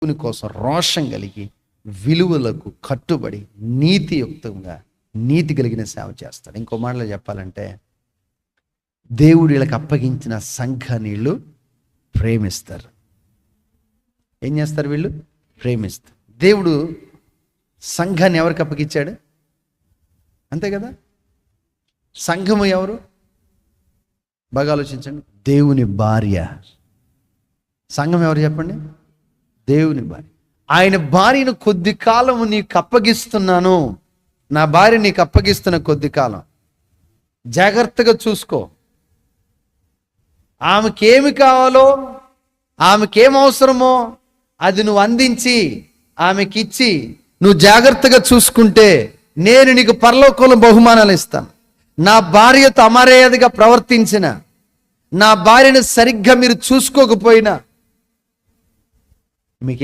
దేవుని కోసం రోషం కలిగి విలువలకు కట్టుబడి నీతియుక్తంగా నీతి కలిగిన సేవ చేస్తారు. ఇంకో మాటలో చెప్పాలంటే దేవుడు వీళ్ళకి అప్పగించిన సంఘాన్ని వీళ్ళు ప్రేమిస్తారు. ఏం చేస్తారు? వీళ్ళు ప్రేమిస్తారు. దేవుడు సంఘాన్ని ఎవరికి అప్పగించాడు? అంతే కదా. సంఘము ఎవరు? బాగా ఆలోచించండి. దేవుని భార్య. సంఘం ఎవరు చెప్పండి? దేవుని భార్య. ఆయన భార్యను కొద్ది కాలం నీకు అప్పగిస్తున్నాను, నా భార్య నీకు అప్పగిస్తున్న కొద్ది కాలం జాగ్రత్తగా చూసుకో. ఆమెకేమి కావాలో, ఆమెకేం అవసరమో అది నువ్వు అందించి ఆమెకిచ్చి నువ్వు జాగ్రత్తగా చూసుకుంటే నేను నీకు పరలోకంలో బహుమానాలు ఇస్తాను. నా భార్యతో అమర్యాదగా ప్రవర్తించిన, నా భార్యను సరిగ్గా మీరు చూసుకోకపోయినా మీకేం